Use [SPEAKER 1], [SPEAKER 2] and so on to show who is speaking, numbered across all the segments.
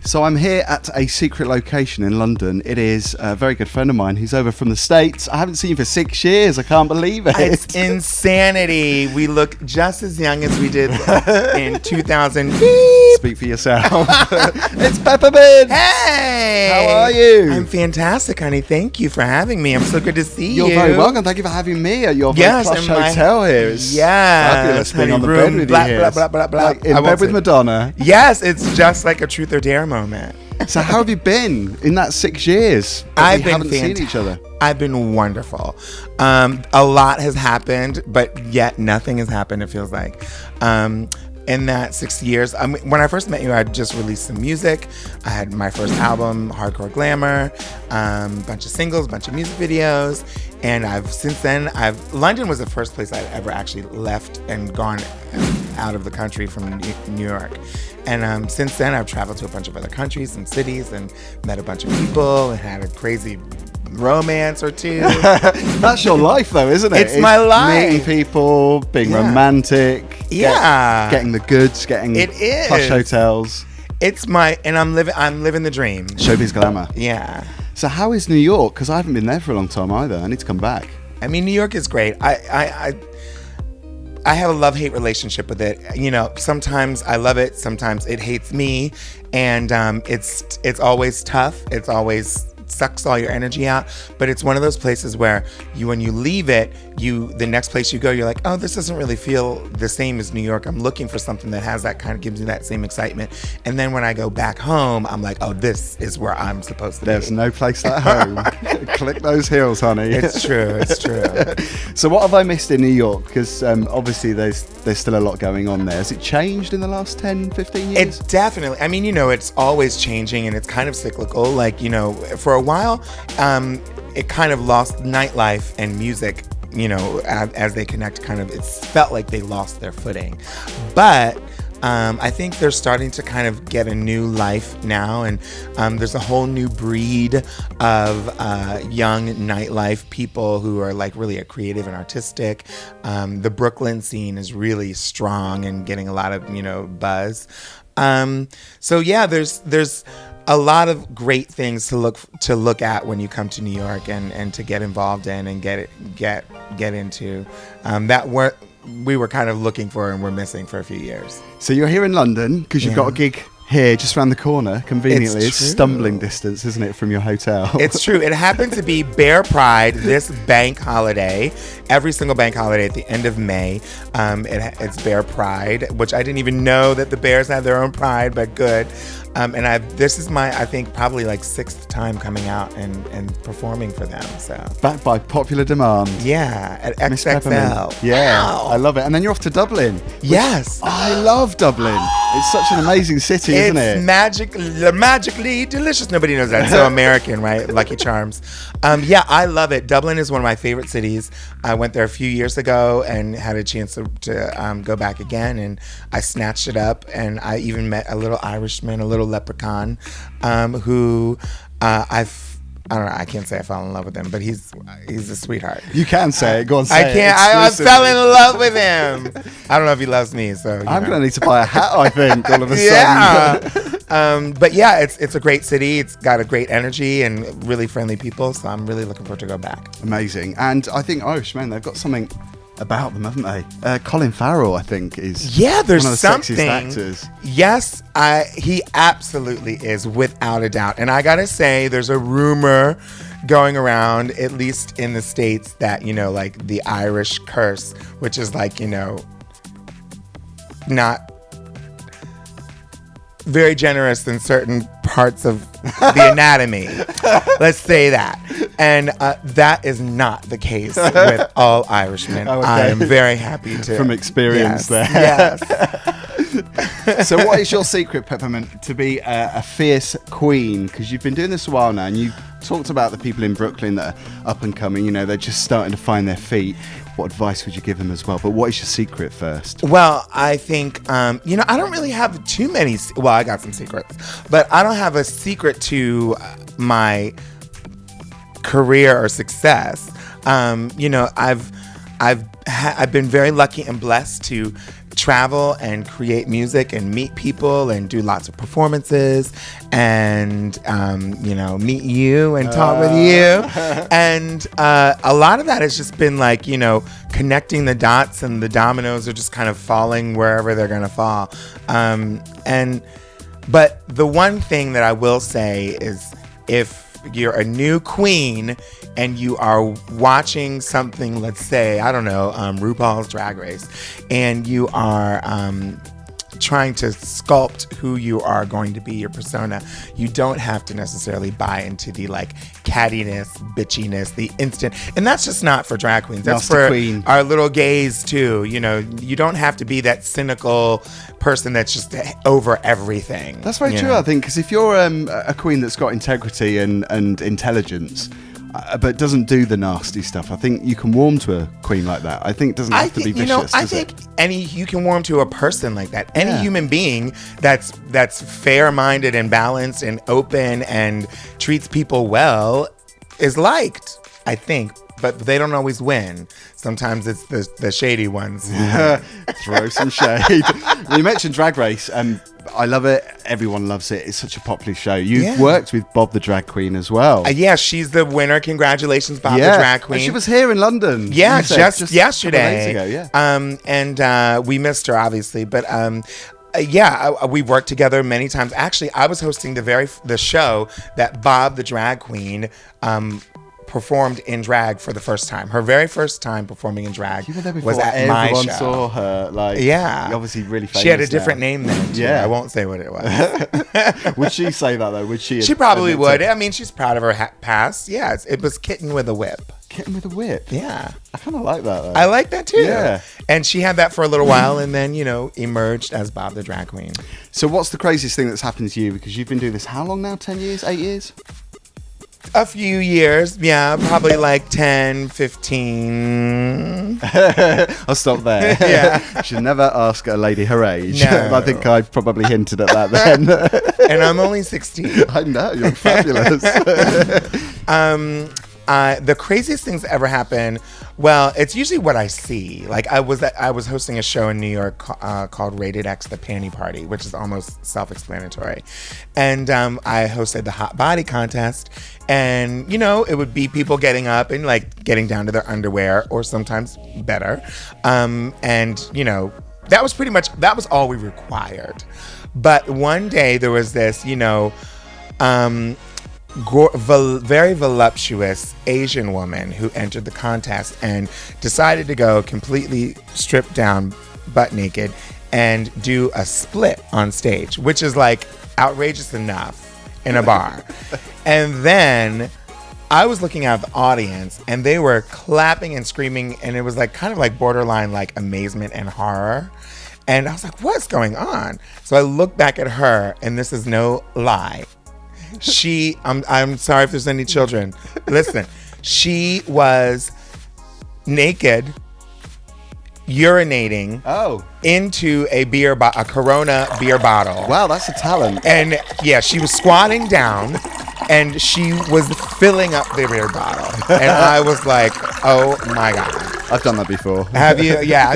[SPEAKER 1] So I'm here at a secret location in London. It is a very good friend of mine who's over from the States. I haven't seen you for 6 years. I can't believe it.
[SPEAKER 2] It's insanity. We look just as young as we did in 2000.
[SPEAKER 1] Speak for yourself. It's Peppermint.
[SPEAKER 2] Hey!
[SPEAKER 1] How are you?
[SPEAKER 2] I'm fantastic, honey. Thank you for having me. I'm so good to see you.
[SPEAKER 1] You're very welcome. Thank you for having me at your very plush hotel here. It's fabulous being on the bed with you here. Like in bed with Madonna.
[SPEAKER 2] Yes, it's just like a truth or dare moment.
[SPEAKER 1] So how have you been in that 6 years? We haven't seen each other.
[SPEAKER 2] I've been wonderful. A lot has happened, but yet nothing has happened, it feels like. In that 6 years, when I first met you, I just released some music. I had my first album, Hardcore Glamour, bunch of singles, bunch of music videos. And since then, London was the first place I'd ever actually left and gone out of the country from New York. And since then, I've traveled to a bunch of other countries and cities and met a bunch of people and had a crazy romance or two.
[SPEAKER 1] That's your life, though, isn't it?
[SPEAKER 2] It's my life.
[SPEAKER 1] Meeting people, being romantic. Getting the goods, getting plush hotels.
[SPEAKER 2] And I'm living the dream.
[SPEAKER 1] Showbiz glamour.
[SPEAKER 2] Yeah.
[SPEAKER 1] So how is New York? Because I haven't been there for a long time either. I need to come back.
[SPEAKER 2] I mean, New York is great. I have a love-hate relationship with it. You know, sometimes I love it, sometimes it hates me, and it's always tough. It's always sucks all your energy out, but it's one of those places where when you leave it, the next place you go, you're like, oh, this doesn't really feel the same as New York. I'm looking for something that has that kind of gives me that same excitement. And then when I go back home, I'm like, oh, this is where I'm supposed to be.
[SPEAKER 1] There's no place like home. Click those heels, honey.
[SPEAKER 2] It's true.
[SPEAKER 1] So what have I missed in New York? Because obviously there's still a lot going on there. Has it changed in the last 10, 15 years?
[SPEAKER 2] It's definitely, I mean, you know, it's always changing and it's kind of cyclical. Like, you know, for a while, it kind of lost nightlife and music, you know, as they connect, it felt like they lost their footing. But I think they're starting to kind of get a new life now, and there's a whole new breed of young nightlife people who are like really creative and artistic. The Brooklyn scene is really strong and getting a lot of, you know, buzz. So yeah, there's a lot of great things to look at when you come to New York and to get involved in and get into that we were kind of looking for and we're missing for a few years.
[SPEAKER 1] So you're here in London because you've got a gig here just around the corner, conveniently. It's stumbling distance, isn't it, from your hotel?
[SPEAKER 2] It's true. It happened to be Bear Pride, this bank holiday. Every single bank holiday at the end of May, it's Bear Pride, which I didn't even know that the Bears had their own pride, but good. And this is my, I think, probably like 6th time coming out and performing for them. So
[SPEAKER 1] backed by popular demand.
[SPEAKER 2] Yeah, at XXL.
[SPEAKER 1] Yeah,
[SPEAKER 2] wow.
[SPEAKER 1] I love it. And then you're off to Dublin.
[SPEAKER 2] Yes.
[SPEAKER 1] I love Dublin. It's such an amazing city, isn't it?
[SPEAKER 2] It's magically delicious. Nobody knows that. It's so American, right? Lucky Charms. Yeah, I love it. Dublin is one of my favorite cities. I went there a few years ago and had a chance to go back again, and I snatched it up. And I even met a little Irishman, a little leprechaun, who I don't know. I can't say I fell in love with him, but he's a sweetheart.
[SPEAKER 1] You can say it. Go on, say it.
[SPEAKER 2] I can't. I fell in love with him. I don't know if he loves me. So
[SPEAKER 1] I'm going to need to buy a hat, I think, all of a sudden.
[SPEAKER 2] Yeah. But yeah, it's a great city. It's got a great energy and really friendly people. So I'm really looking forward to go back.
[SPEAKER 1] Amazing. And I think Irishmen, they've got something about them, haven't they? Colin Farrell, I think, is
[SPEAKER 2] there's
[SPEAKER 1] one of the
[SPEAKER 2] something.
[SPEAKER 1] sexiest actors.
[SPEAKER 2] Yes, he absolutely is, without a doubt. And I gotta say, there's a rumor going around, at least in the States, that, you know, like the Irish curse, which is like, you know, not very generous in certain parts of the anatomy. Let's say that. And that is not the case with all Irishmen.
[SPEAKER 1] Oh, okay.
[SPEAKER 2] I am very happy to.
[SPEAKER 1] From experience there.
[SPEAKER 2] Yes.
[SPEAKER 1] So what is your secret, Peppermint, to be a fierce queen? Because you've been doing this a while now, and you talked about the people in Brooklyn that are up and coming. You know, they're just starting to find their feet. What advice would you give them as well? But what is your secret first?
[SPEAKER 2] Well, I think, you know, I don't really have too many. Well, I got some secrets, but I don't have a secret to my career or success. You know, I've been very lucky and blessed to travel and create music and meet people and do lots of performances and, meet you and talk with you. And a lot of that has just been like, connecting the dots, and the dominoes are just kind of falling wherever they're going to fall. But the one thing that I will say is, if you're a new queen and you are watching something, let's say, I don't know, RuPaul's Drag Race, and you are trying to sculpt who you are going to be, your persona, you don't have to necessarily buy into the cattiness, bitchiness, the instant. And that's just not for drag queens. That's for our little gays too. You don't have to be that cynical person that's just over everything.
[SPEAKER 1] That's very true, I think, because if you're a queen that's got integrity and intelligence, but doesn't do the nasty stuff, I think you can warm to a queen like that. I think it doesn't have to be vicious.
[SPEAKER 2] I think you can warm to a person like that. Any human being that's fair-minded and balanced and open and treats people well is liked, I think. But they don't always win. Sometimes it's the shady ones.
[SPEAKER 1] Throw some shade. You mentioned Drag Race. I love it. Everyone loves it. It's such a popular show. You've worked with Bob the Drag Queen as well.
[SPEAKER 2] Yeah, she's the winner. Congratulations, Bob the Drag Queen.
[SPEAKER 1] And she was here in London.
[SPEAKER 2] Yeah, just yesterday.
[SPEAKER 1] Days ago,
[SPEAKER 2] and we missed her, obviously. But we've worked together many times. Actually, I was hosting the show that Bob the Drag Queen performed in drag for the first time. Her very first time performing in drag was at my show. Everyone
[SPEAKER 1] saw her. Obviously really famous.
[SPEAKER 2] She had a different name then, too. I won't say what it was.
[SPEAKER 1] Would she say that, though? Would she?
[SPEAKER 2] She probably would. I mean, she's proud of her past. Yeah, it was Kitten with a Whip.
[SPEAKER 1] Kitten with a Whip?
[SPEAKER 2] Yeah.
[SPEAKER 1] I kind of like that, though.
[SPEAKER 2] I like that, too.
[SPEAKER 1] Yeah.
[SPEAKER 2] And she had that for a little while and then, emerged as Bob the Drag Queen.
[SPEAKER 1] So what's the craziest thing that's happened to you? Because you've been doing this how long now? 10 years? 8 years?
[SPEAKER 2] A few years, probably 10, 15.
[SPEAKER 1] I'll stop there.
[SPEAKER 2] Yeah.
[SPEAKER 1] Should never ask a lady her age.
[SPEAKER 2] No.
[SPEAKER 1] I think I probably hinted at that then.
[SPEAKER 2] And I'm only 16.
[SPEAKER 1] I know, you're fabulous.
[SPEAKER 2] The craziest things that ever happen, well, it's usually what I see. I was hosting a show in New York called Rated X The Panty Party, which is almost self-explanatory. And I hosted the Hot Body Contest. And, it would be people getting up and getting down to their underwear, or sometimes better. And, that was all we required. But one day there was this, very voluptuous Asian woman who entered the contest and decided to go completely stripped down, butt naked, and do a split on stage, which is outrageous enough in a bar. And then I was looking at the audience and they were clapping and screaming, and it was kind of borderline amazement and horror. And I was like, what's going on? So I looked back at her, and this is no lie. I'm sorry if there's any children. Listen, she was naked, urinating into a Corona beer bottle.
[SPEAKER 1] Wow, that's a talent.
[SPEAKER 2] And she was squatting down and she was filling up the beer bottle. And I was like, oh my God.
[SPEAKER 1] I've done that before.
[SPEAKER 2] Have you? Yeah,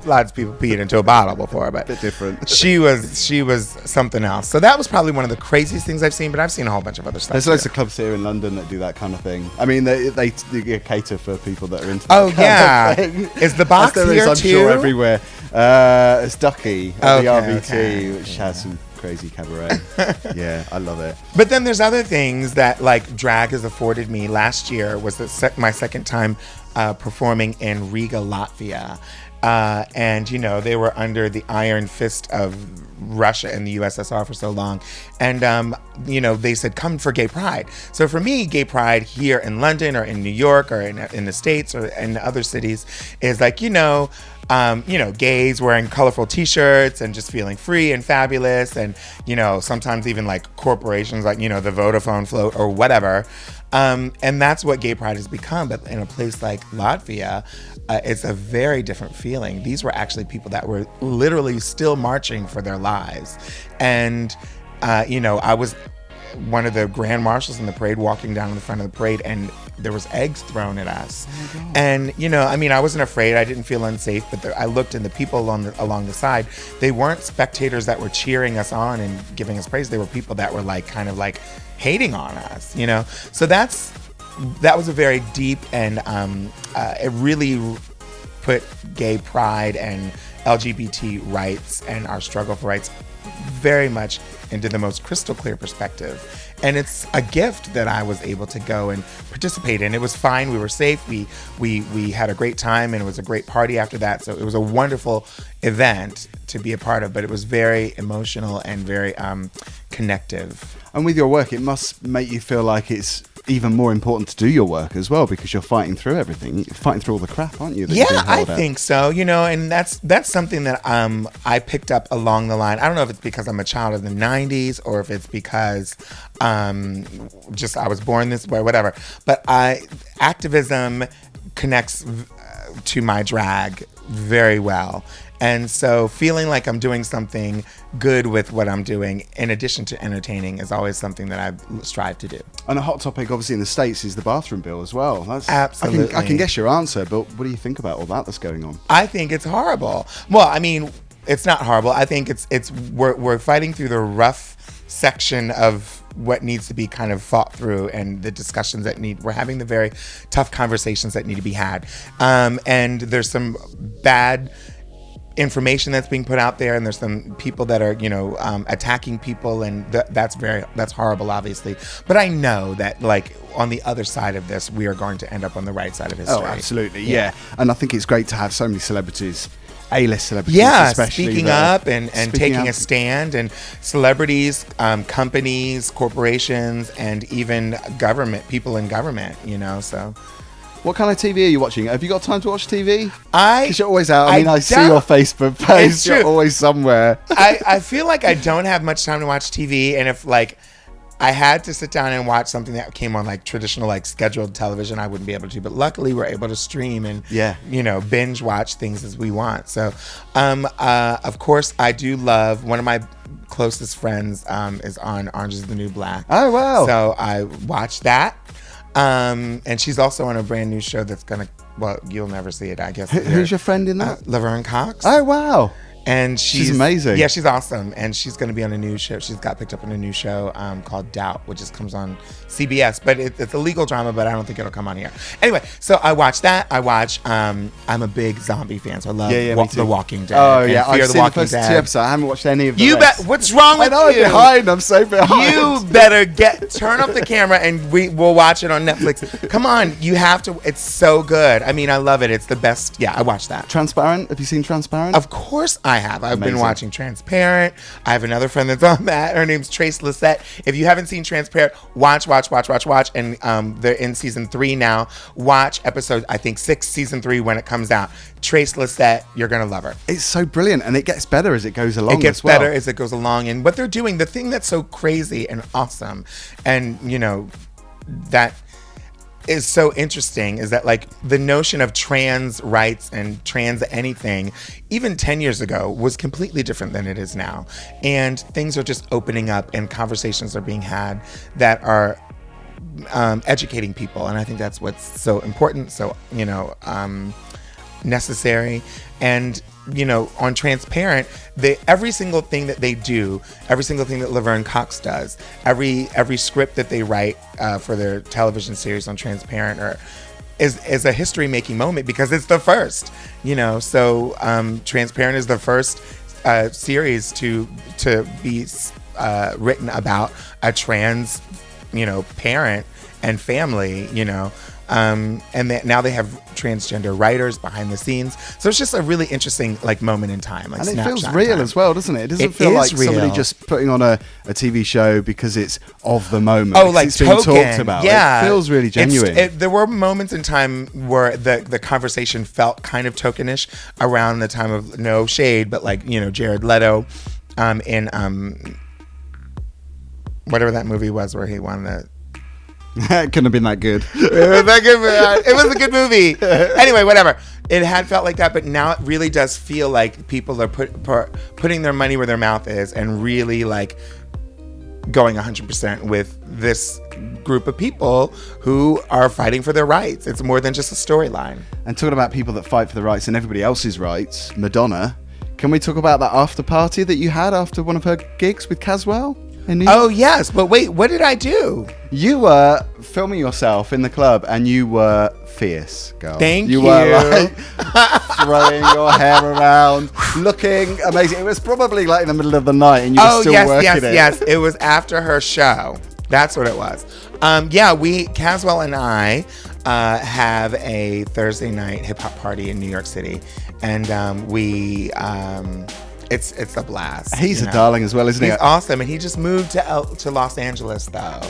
[SPEAKER 2] lots of people peed into a bottle before, but
[SPEAKER 1] a bit different.
[SPEAKER 2] She was something else. So that was probably one of the craziest things I've seen, but I've seen a whole bunch of other stuff.
[SPEAKER 1] There's loads of clubs here in London that do that kind of thing. I mean, they cater for people that are into that kind of thing.
[SPEAKER 2] Is the box here
[SPEAKER 1] I'm
[SPEAKER 2] too?
[SPEAKER 1] Sure everywhere. It's Ducky at the RBT, which
[SPEAKER 2] okay.
[SPEAKER 1] has some crazy cabaret. Yeah, I love it.
[SPEAKER 2] But then there's other things that drag has afforded me. Last year was my second time performing in Riga, Latvia. And, they were under the iron fist of Russia and the USSR for so long. And, they said, come for Gay Pride. So for me, Gay Pride here in London or in New York or in the States or in other cities is gays wearing colorful T-shirts and just feeling free and fabulous. And, sometimes even corporations the Vodafone float or whatever. And that's what Gay Pride has become. But in a place like Latvia, it's a very different feeling. These were actually people that were literally still marching for their lives. And, I was one of the grand marshals in the parade walking down in the front of the parade, and there was eggs thrown at us. Oh, and I wasn't afraid. I didn't feel unsafe, but I looked, and the people along the side, they weren't spectators that were cheering us on and giving us praise. They were people that were kind of hating on us, So that was a very deep, and it really put gay pride and LGBT rights and our struggle for rights very much into the most crystal clear perspective. And it's a gift that I was able to go and participate in. It was fine. We were safe. We had a great time, and it was a great party after that. So it was a wonderful event to be a part of, but it was very emotional and very connective.
[SPEAKER 1] And with your work, it must make you feel like it's even more important to do your work as well, because you're fighting through everything. You're fighting through all the crap, aren't you?
[SPEAKER 2] I think so. And that's something that I picked up along the line. I don't know if it's because I'm a child of the 90s or if it's because just I was born this way, whatever. But activism connects to my drag very well. And so feeling like I'm doing something good with what I'm doing, in addition to entertaining, is always something that I strive to do.
[SPEAKER 1] And a hot topic, obviously, in the States is the bathroom bill as well.
[SPEAKER 2] Absolutely.
[SPEAKER 1] I can guess your answer, but what do you think about all that's going on?
[SPEAKER 2] I think it's horrible. Well, it's not horrible. I think we're fighting through the rough section of what needs to be kind of fought through, and the discussions we're having the very tough conversations that need to be had. And there's some bad information that's being put out there, and there's some people that are attacking people, and that's horrible, obviously. But I know that on the other side of this, we are going to end up on the right side of history.
[SPEAKER 1] Oh, absolutely, yeah. And I think it's great to have so many celebrities, A-list celebrities, especially
[SPEAKER 2] speaking up and taking a stand, and celebrities, companies, corporations, and even government, people in government, so.
[SPEAKER 1] What kind of TV are you watching? Have you got time to watch TV?
[SPEAKER 2] Because
[SPEAKER 1] you're always out. I see your Facebook post. You're always somewhere.
[SPEAKER 2] I feel like I don't have much time to watch TV, and if I had to sit down and watch something that came on traditional scheduled television, I wouldn't be able to. But luckily, we're able to stream and binge watch things as we want. So, of course, I do love one of my closest friends is on Orange Is the New Black.
[SPEAKER 1] Oh wow!
[SPEAKER 2] So I watched that. And she's also on a brand new show that's you'll never see it, I guess.
[SPEAKER 1] Who's your friend in that?
[SPEAKER 2] Laverne Cox.
[SPEAKER 1] Oh, wow.
[SPEAKER 2] And
[SPEAKER 1] she's amazing.
[SPEAKER 2] Yeah, she's awesome. And she's going to be on a new show. She's got picked up on a new show called Doubt, which comes on CBS. But it's a legal drama, but I don't think it'll come on here. Anyway, so I watch that. I'm a big zombie fan, so I love The Walking Dead.
[SPEAKER 1] Oh, yeah. I've seen the first 2 episodes. I haven't watched any of them.
[SPEAKER 2] What's wrong with you?
[SPEAKER 1] I'm so behind.
[SPEAKER 2] You better turn off the camera, and we'll watch it on Netflix. Come on, you have to. It's so good. I love it. It's the best. Yeah, I watched that.
[SPEAKER 1] Transparent? Have you seen Transparent?
[SPEAKER 2] Of course I have. I've been watching Transparent. I have another friend that's on that. Her name's Trace Lysette. If you haven't seen Transparent, watch. And they're in season 3 now. Watch episode, I think, 6, season 3 when it comes out. Trace Lysette, you're going to love her.
[SPEAKER 1] It's so brilliant, and it gets better as it goes along.
[SPEAKER 2] It gets better as it goes along. And what they're doing, the thing that's so crazy and awesome, and, that is so interesting, is that the notion of trans rights and trans anything, even 10 years ago, was completely different than it is now. And things are just opening up, and conversations are being had that are educating people. And I think that's what's so important, so necessary. And on Transparent, every single thing that they do, every single thing that Laverne Cox does, every script that they write for their television series on Transparent is a history-making moment, because it's the first. So Transparent is the first series to be written about a trans parent and family, and now they have transgender writers behind the scenes. So it's just a really interesting moment in time.
[SPEAKER 1] And it feels real as well, doesn't it? It doesn't feel like somebody just putting on a TV show because it's of the moment.
[SPEAKER 2] Oh,
[SPEAKER 1] it's being talked about.
[SPEAKER 2] Yeah.
[SPEAKER 1] It feels really genuine.
[SPEAKER 2] There were moments in time where the conversation felt kind of tokenish around the time of, no shade, but Jared Leto in whatever that movie was where he won the...
[SPEAKER 1] It couldn't have been that good.
[SPEAKER 2] It was a good movie. Anyway, whatever. It had felt like that, but now it really does feel like people are putting their money where their mouth is, and really going 100% with this group of people who are fighting for their rights. It's more than just a storyline.
[SPEAKER 1] And talking about people that fight for the rights and everybody else's rights, Madonna, can we talk about that after party that you had after one of her gigs with Caswell?
[SPEAKER 2] Oh, yes. But wait, what did I do?
[SPEAKER 1] You were filming yourself in the club and you were fierce, girl.
[SPEAKER 2] Thank you.
[SPEAKER 1] You were like throwing your hair around, looking amazing. It was probably like in the middle of the night and you were still working it.
[SPEAKER 2] Yes. It was after her show. That's what it was. Caswell and I have a Thursday night hip hop party in New York City. And it's a blast.
[SPEAKER 1] He's a darling as well, isn't he?
[SPEAKER 2] He's awesome, and he just moved to Los Angeles though,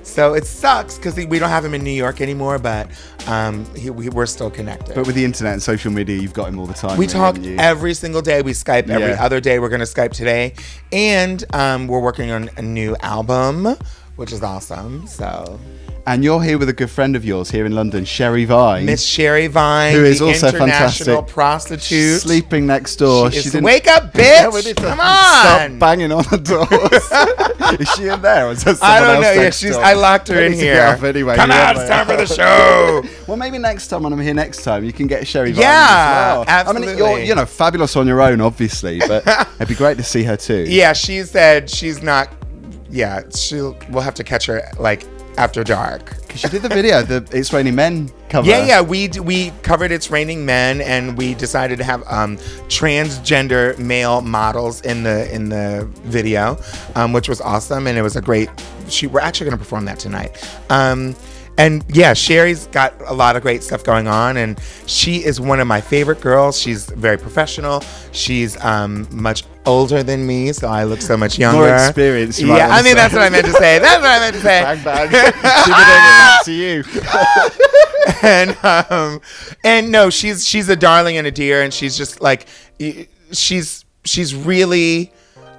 [SPEAKER 2] so it sucks because we don't have him in New York anymore. But we're still connected.
[SPEAKER 1] But with the internet and social media, you've got him all the time.
[SPEAKER 2] We talk every single day. We Skype every other day. We're gonna Skype today, and we're working on a new album, which is awesome. So.
[SPEAKER 1] And you're here with a good friend of yours here in London, Sherry Vine.
[SPEAKER 2] Miss Sherry Vine,
[SPEAKER 1] who is
[SPEAKER 2] the
[SPEAKER 1] also
[SPEAKER 2] international
[SPEAKER 1] fantastic.
[SPEAKER 2] prostitute.
[SPEAKER 1] She's sleeping next door.
[SPEAKER 2] She didn't wake up, bitch! Come on!
[SPEAKER 1] Stop banging on the doors. Is she in there? Or is there
[SPEAKER 2] I don't know. Yeah, I locked her in here.
[SPEAKER 1] Anyway,
[SPEAKER 2] come on, it's time for the show.
[SPEAKER 1] Well, maybe next time when I'm here next time, you can get Sherry Vine
[SPEAKER 2] as well.
[SPEAKER 1] Absolutely. I mean, you're fabulous on your own, obviously, but it'd be great to see her too.
[SPEAKER 2] Yeah, she said she's not. Yeah, we'll have to catch her like after dark.
[SPEAKER 1] Because you did the video, the It's Raining Men cover.
[SPEAKER 2] Yeah, we covered It's Raining Men, and we decided to have transgender male models in the video, which was awesome, and it was a great. We're actually going to perform that tonight. And yeah, Sherry's got a lot of great stuff going on, and she is one of my favorite girls. She's very professional. She's much older than me, so I look so much younger.
[SPEAKER 1] More experienced.
[SPEAKER 2] Yeah, I mean, that's what I meant to say. That's what I meant to say.
[SPEAKER 1] Bang, bang. She did it back to you.
[SPEAKER 2] And no, she's a darling and a dear, and she's just like, she's really,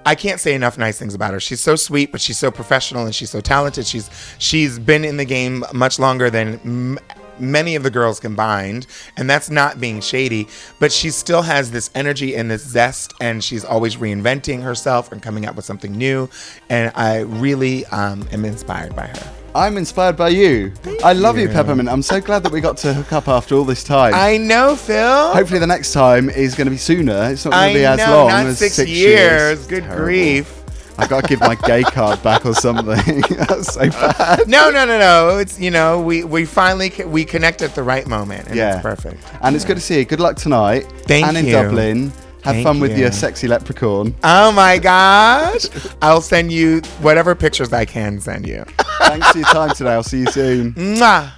[SPEAKER 2] I can't say enough nice things about her. She's so sweet, but she's so professional and she's so talented. She's been in the game much longer than many of the girls combined, and that's not being shady, but she still has this energy and this zest, and she's always reinventing herself and coming up with something new, and I really am inspired by her.
[SPEAKER 1] I'm inspired by you. I love you, Peppermint. I'm so glad that we got to hook up after all this time.
[SPEAKER 2] I know, Phil.
[SPEAKER 1] Hopefully the next time is going to be sooner. It's not going to be as long
[SPEAKER 2] not
[SPEAKER 1] as
[SPEAKER 2] 6
[SPEAKER 1] 6
[SPEAKER 2] years. Good
[SPEAKER 1] Terrible.
[SPEAKER 2] grief.
[SPEAKER 1] I got to give my gay card back or something. That's so bad.
[SPEAKER 2] No. It's, we finally we connect at the right moment, and it's perfect.
[SPEAKER 1] And it's good to see you. Good luck tonight.
[SPEAKER 2] Thank
[SPEAKER 1] you. And in Dublin. Have fun with your sexy leprechaun.
[SPEAKER 2] Oh my gosh. I'll send you whatever pictures I can send you.
[SPEAKER 1] Thanks for your time today. I'll see you soon.
[SPEAKER 2] Mwah.